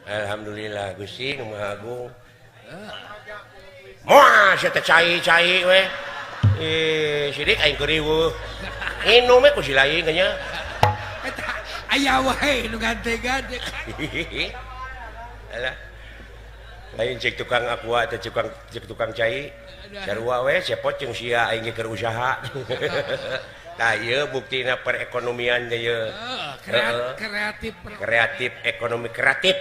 Alhamdulillah Gusti Nu Maha Agung. Moal sia teh cai-cai we. Sidik aing keur riweuh. Inum we ku si lain nya. Eta aya wae nu gante-gante. Alah. Lain cek tukang aqua teh tukang cai. Sarua we cepot jeung sia aing keur usaha. Tah ieu buktina perekonomian teh ieu. Kreatif ekonomi kreatif.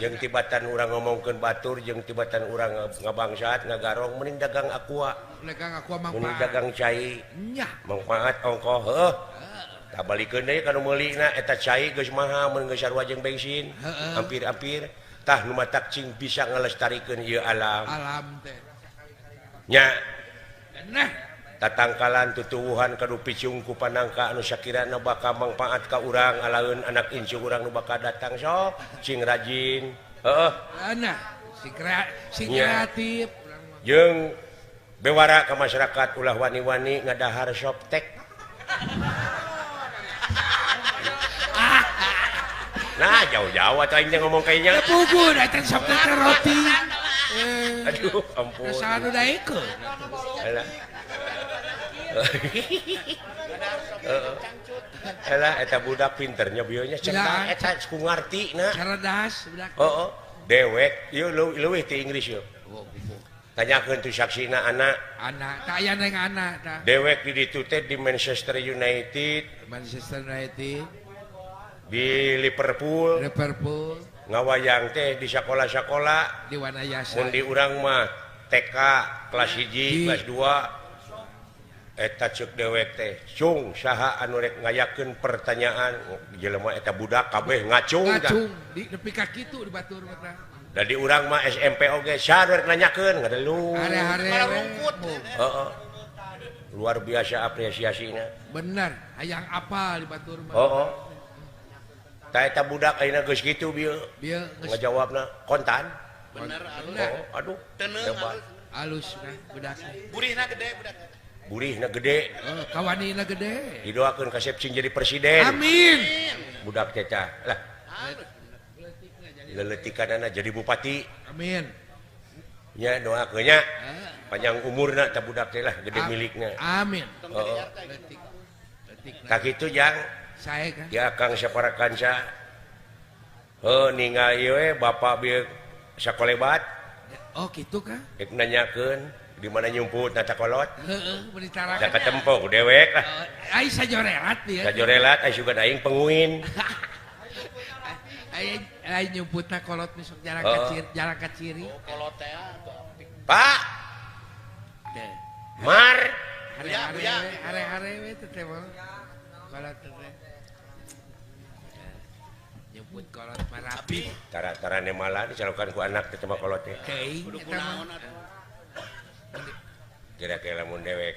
Jeung tibatan urang ngomongkeun batur jeung tibatan urang ngabangsat ngagarong mending dagang aqua. Mending dagang cai. Nya. Manfaat ongkoh heuh. Tah balikeun deui kana meulina eta cai geus mahal mun geus sarua jeung bensin. Hampir-hampir tah nu matak cing bisa ngalestarikeun ieu alam. Alam teh. Nya. Nah, tatangkalan tutuwuhan kanu picung ku panangka anu sakirana bakal manfaat ka urang alaeun anak incu urang nu bakal datang sok cing rajin. Heeh. Nah, si kreatif. Jeung bewara ka masyarakat ulah wani-wani ngadahar softtek. Nah, jauh-jauh atuh aing ngomong kayaknya. Puguh eta softtek roti. Aduh, ampun. Sanu daekeun. Alah. Alah eta budak pinternya bionya cerdas eta ku ngartina. Cerdas budak. Heeh. Dewek ieu leuwih ti Inggris ieu. Tanyakeun tu saksina anak. Anak, tak aya neng anak tah. Dewek di ditu teh di Manchester United, di Liverpool, ngawayang teh di sekolah-sekolah di Wanayasa. mun di urang mah TK kelas 1, kelas 2 eta ceuk dewek teh cung saha anu rek ngayakeun pertanyaan jelema eta budak kabeh ngacung di nepi ka kitu di batur mah. Da di urang mah SMP oge saha rek nanyakeun ngadelu Are-are rungkut. heeh luar biasa apresiasina bener hayang apal di batur mah. heeh tah eta budak ayeuna geus kitu bieu ngajawabna kontan Bener alus. oh aduh Teneung alus nah budak. Burihna gede budak. burihna gede Kawanina gede. didoakeun ka Sepsing jadi presiden Amin. budak teh tah lah leletikanana jadi bupati Amin. nya doakeun nya panjang umurna tah budak teh lah gede milikna Amin. Letik. tah kitu jang Saya kan. ya Kang saparakansa ningali we bapak bieu sakolebat Oh gitu kan? rek nanyakeun di mana nyumput nata kolot Heeh, menitarakan. da katempo ku dewek lah Ai sajorerat dia. sajorelat aya sugan aing penguin Ai nyumputna kolot misuk jarak kaciri. Kolot teh. Pak Mar Hare-hare we teh teh mah. Kolot teh. Nyumput kolot marapi. tara-tarane malah dicalokan ku anak teh mah kolot teh Teuing eta mah. kira-kira lamun dewek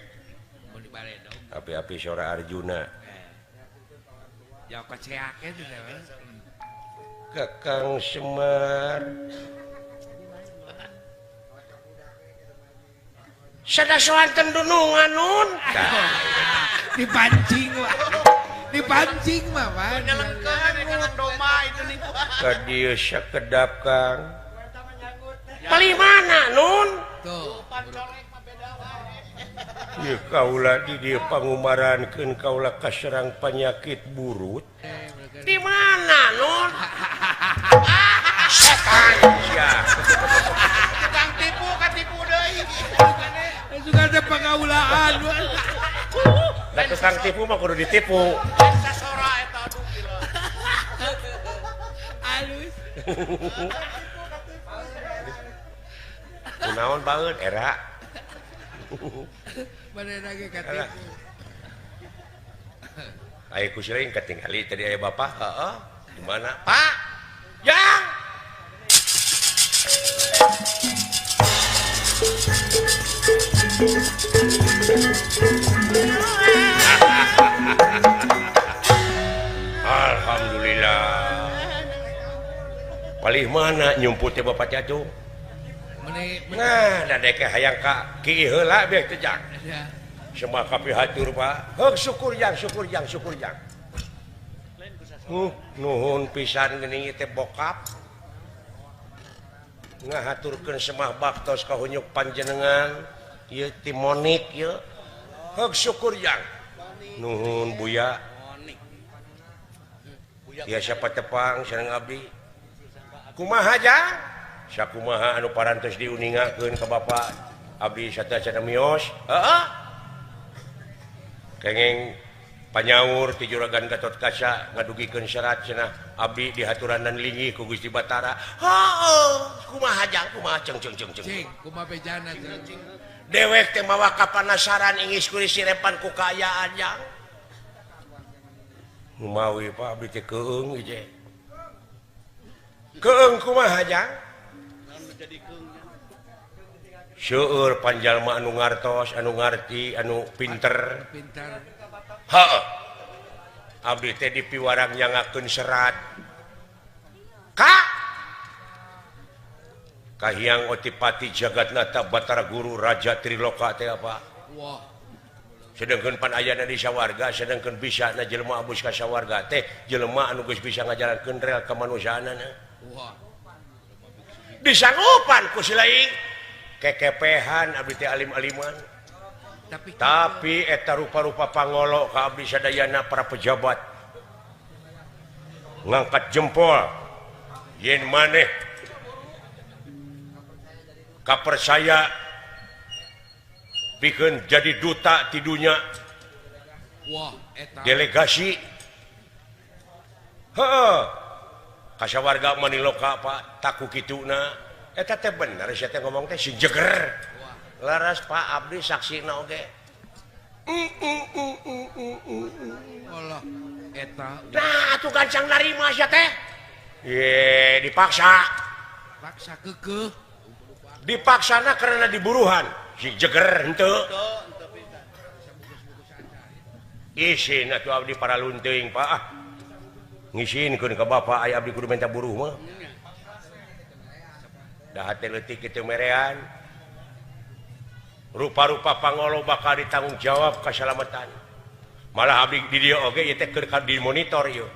Mun di baredog. api-api Sora Arjuna Ya kaceake teh mah. Kakang Semar sada soanten dunungan nun Dipancing wah. Dipancing mah Pak. Nyelengkeun dengan doma itu nih. ka dieu sakedap Kang palih mana nun Tuh. ieu kaula di dieu pangumarankeun kaula kaserang penyakit burut di mana nun setan ya Tukang tipu katipu deui. Juga ada pengaulaan. da tukang tipu mah kudu ditipu Sasora eta aduh gila. Halus. kunaon baeud era Mana lagi katipu. aya ku siling ketinggali tadi aya bapak heeh di mana Pak Jang Alhamdulillah palih mana nyumput teh bapak jatuh nah dadeke hayang ka kieu heula beuk teh Jang semua kapi hatur Pak syukur Jang nuhun pisan geuning teh bokap ngahaturkeun semah baktos ka hunyuk panjenengan ieu timonik ieu heug syukur yang nuhun buya ya siapa tepang sareng abdi kumaha jang sakumaha anu parantos diuningakeun ka bapak abdi sateuacan miyos heeh kenging panyaur ti Juragan Gatot Kaca ngadugikeun syarat cenah abdi dihaturanan linggih ku Gusti Batara. Heuh, kumaha jang kumaha ceng. Cing, kumaha bejana cing. Dewek teh mawa kapanasaran ingis kuring sirepan ku kaayaan jang. Ngumawi Pak abdi teh keung ieu. Keung kumaha jang? Seueur panjalma anu ngartos, anu ngarti, anu pinter. Heeh. Abdi teh dipiwarang nyangakeun serat. Kahyang Otipati Jagatnata Batara Guru Raja Triloka teh apa? Wah. Sedengkeun pan ayana di sawarga, sedengkeun bisana jelema abus ka sawarga teh jelema anu geus bisa ngajalankeun rel kamanusiaanana. Wah. Disanggupan ku si laing kekepehan abdi teh alim-aliman. Tapi eta rupa-rupa pangolo ka abdi sadayana para pejabat ngangkat jempol yen maneh kapercaya pikeun jadi duta ti dunya. Wah, eta delegasi heeh kasawarga maniloka Pak taku kituna eta teh bener sia teh ngomong teh si jeger. Laras Pak abdi saksina oge. Allah eta. Nah, atuh gancang narima sia teh. Ye, dipaksa. Paksa keukeuh. Dipaksana karena diburuhan. Si jeger henteu. Isin atuh abdi para lunteuing Pak. Ngisinkeun ka Bapak aya abdi kudu menta buruh mah. Da hate leutik kitu merean. Rupa-rupa pangolo bakal ditanggung jawab keselamatan. Malah abdi di dieu oge ieu teh keur dimonitor ieu.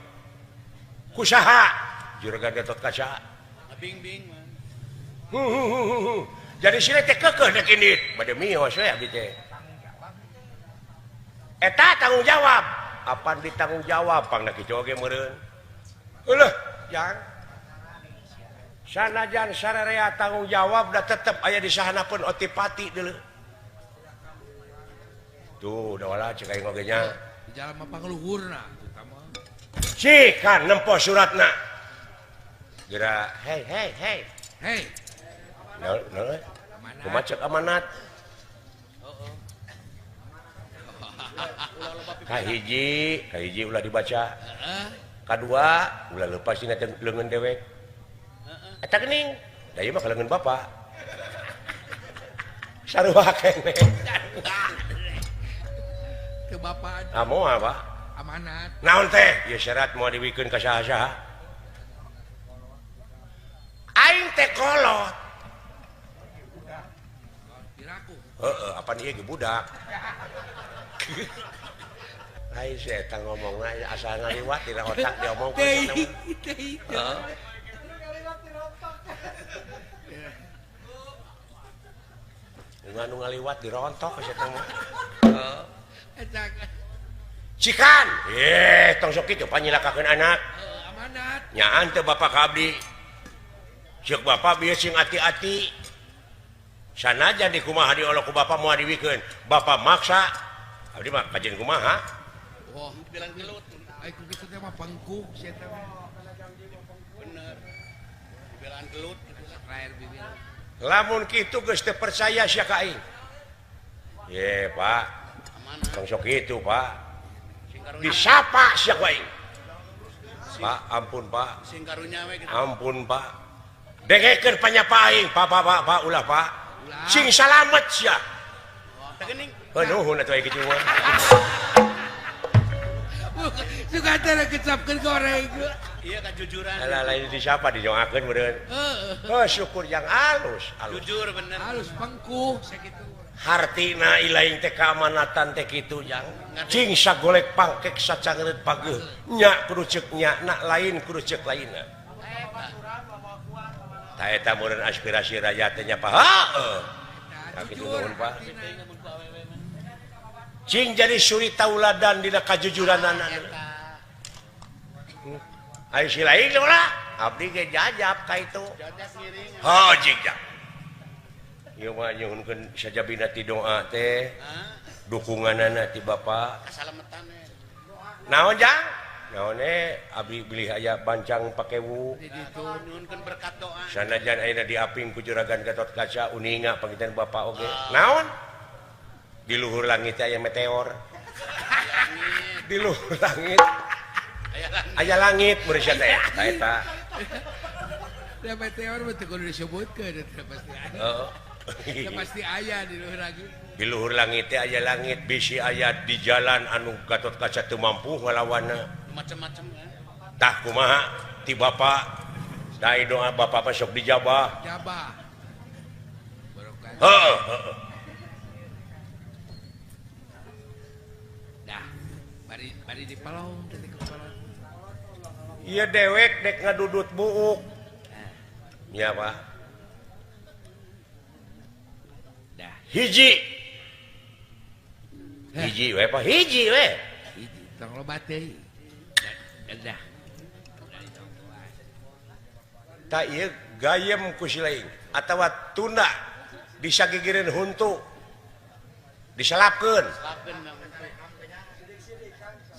Kusaha? Juragan Gatot Kaca. Bing-bing mah. Jadi sile teh keukeuh nek indit, bade mios we abdi teh. Eta tanggung jawab. Apan ditanggung jawab pangna kitu oge meureun. Eueuh, jang. Sanajan sararea tanggung jawab da tetep aya di sahanapeun Otipati deuleu. Tuh, udah wala cek aing oge nya. Di jalan mah pangluhurna utama. Cikan nempo suratna. Geura hei. Hei. Naon? Kumaha cek amanat? Heeh. Kahiji ulah dibaca. Heeh. Kadua ulah leupas dina leungeun dewek. Heeh. Eta geuning. Da ieu mah leungeun Bapak. Sarua keneh. Ke Bapak moal Pak amanat naon teh ieu syarat moal diwikeun ka saha-saha aing teh kolot diraku heeh apa ieu ge budak aing si eta ngomongna asal ngaliwat dina otak diomongkeun heeh nganu ngaliwat dirontok asa teh mah heeh cikan tong sok kitu panyilakakeun anak amanat nyaan teh bapak ka abdi ceuk bapak bieu sing ati-ati sanajan di kumaha diolok ku bapak moal diwikeun bapak maksa abdi mah kajen kumaha wah bilang gelut ai ku kitu teh mah pangkuk sia teh bener bilang gelut raer bibir lamun kitu geus teu percaya sia ka aing ye Pak tong sok itu Pak disapa sia ku aing Pak ampun Pak sing karunya we gitu ampun Pak dengekeun panyapa aing Pak ulah Pak sing salamet sia teh geuning nuhun atuh aya kitu mah suka teh kecapkeun goreng Iya kejujuran. Lain di siapa dijongakeun meureun. Oh syukur yang halus. Jujur bener. Halus pengkuh sakitu. Hartina ilaing teh keamanatan teh kitu jang. Cing sagolek pangkek sacangeureut pageuh. Nya kudu ceuk nya, na lain kudu ceuk lainna. Ta eta meureun aspirasi rakyat teh nya pa. Heeh. Nah, kitu nuhun Pak. Cing jadi suri tauladan dina kajujuranana. Ai si lain lah, abdi ge jajab ka itu. Jajak ngiring. Oh jigja. Ieu mah nyuhunkeun sajabina ti doa teh. Dukunganana ti Bapa. Kasalametan we. Naon jang? Naon abdi bilih aya bancang pakewu. Ditu Nyuhunkeun berkat doa. Sanajan ayeuna diaping ku Juragan Gatot Kaca uninga pangitan Bapa oge. Naon? Di luhur langit aya meteor. Di luhur langit aya langit meureun teh. Ta eta. da meteor mah teu kudu disebutkeun eta pasti aya. Heeh. Ya pasti aya di luhur lagi. Di luhur langit teh aya langit bisi aya di jalan anu Gatot Kaca teu mampu ngalawanna. Macam-macam kan. Tah kumaha ti Bapa dai doa Bapa mah sok dijabah. Jabah. Barokah. Heeh. Dah. Bari dipalong teh kepala. Ieu dewek dek ngadudut buuk. Nya Pak. Dah. Hiji we Pak, hiji we. Hiji tong loba teh. Dah. Ta ieu gayem ku si lain atawa tunda disagigireun huntu. Disalapkeun. Lakeun na.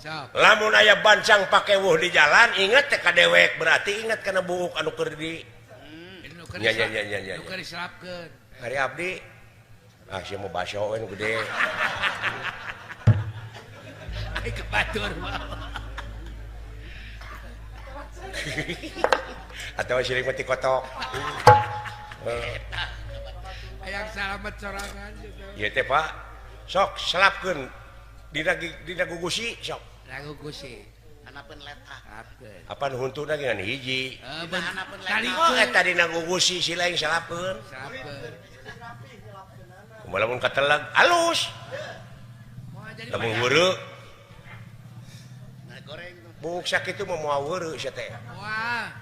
Sok. Lamun aya bancang pakewuh di jalan inget teh ka dewek berarti inget kana buuk anu keur di Ya. Nu keur diserapkeun. hari abdi. Ah sia mau baso we nu gede. Ai kebatur mah. Atawa siring mati kotok. Hayang salamet sorangan gitu. Ieu teh Pak. Sok selapkeun dina gugusi sok. Lagu kusi. Anapeun letah. Serapkeun. Apaan huntuna ngan hiji. Anapeun Kali Oh eta dina gugusi si lain salapkeun. serapkeun. Lamun kateleg alus. Moal jadi Lamun weureu Nah goreng tuh. buuk sakitu mah moal weureu sia teh. wah.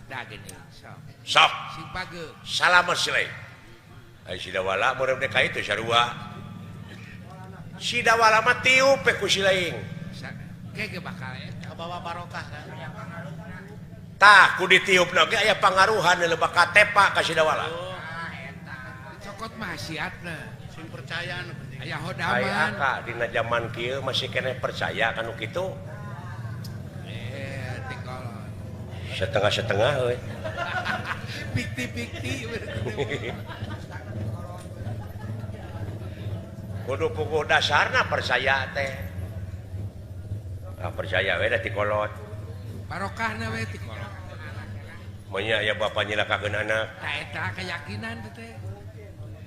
Dah gini. Sok. Sok Sing pageung. salamet si lain. Ai si dawala meureun dek ka itu sarua. Si dawala mah tiup we ku si lain. Kayak bakal eta. Kabawa barokah kan. Tah ku ditiupna ge aya pangaruhan lebak katepa ka si dawala. Cokot mah hasiatna. Sing percaya nu penting. Aya Ai hodaman. aka dina zaman kieu masih keneh percaya kanu kitu. Tikolot. Setengah-setengah euy. Pikti-pikti. Kudu puguh dasarna percaya teh. Ah percaya we da ti kolot. Barokahna we tikolot. Manya aya bapa nyilakakeun anak. Tah eta keyakinan teh.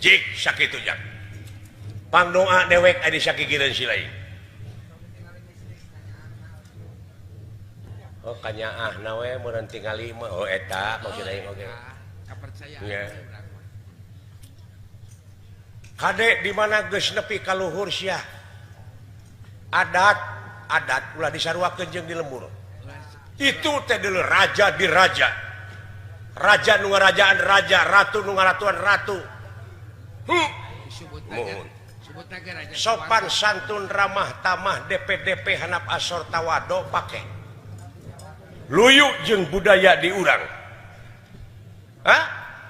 Jik sakitu jak. Pangdoa dewek adi sakigireun si lain. Oh kanyaahna we meureun tingali mah oh eta maksud aing oge. Kepercayaan. Iya. Kade di mana geus nepi ka luhur sia. Adat ulah disaruakeun jeung di lembur. Itu teh deuleu raja di raja. Raja nu ngarajaan raja, ratu nu ngaratuan ratu. Mohon. Sopan santun ramah tamah DP handap asor tawado pake. Luyu jeung budaya di urang. Hah?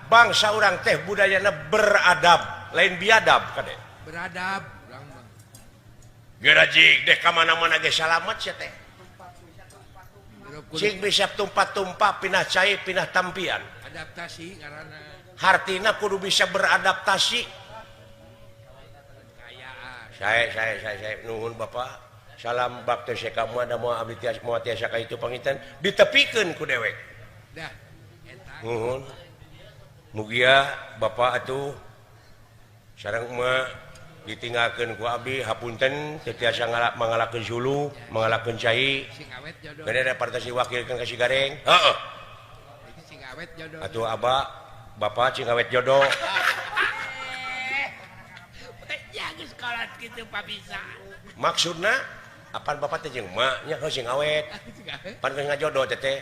Bangsa urang teh budayana beradab, lain biadab kade. Beradab urang mah. Gerajig deh ka mana-mana ge salamet sia teh. Cing bisa tumpat-tumpat pindah cai pindah tampian. Adaptasi karena Hartina kudu bisa beradaptasi. kayaan. Saya nuhun Bapak. Salam bakti ka moal da moal abdi tiasa ka itu pangitan ditepikeun ku dewek. Dah. Eta. Nuhun. Mugia Bapak atuh sareng mah ditinggalkan ku abdi hapunten teu tiasa mangalakeun sulu mangalakeun cai Sing awet jodoh. beda ada partai wakilkeun ka si gareng heeh Sing awet jodoh. atuh aba bapak cing awet jodoh Ya geus kolot kitu papisa. maksudna apaan bapak teh jeung emak nya sing awet Sing awet. pan geus ngajodoh teh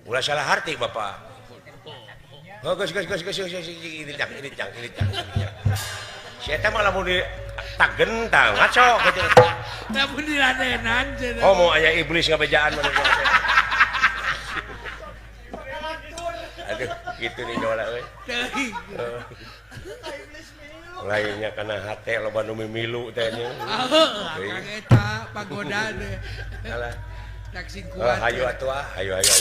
ulah salah arti bapak oh geus ini cang si eta mah lamun di tagen tah ngaco gitu Namun diladenan cenah. oh mau aya iblis ngabejaan mana aduh gitu nih dola euy Teuing. lainnya kana hate loba nu mimilu teh nya Kang eta pagoda deh. alah Tak sing kuat. hayu atuh hayu Ayo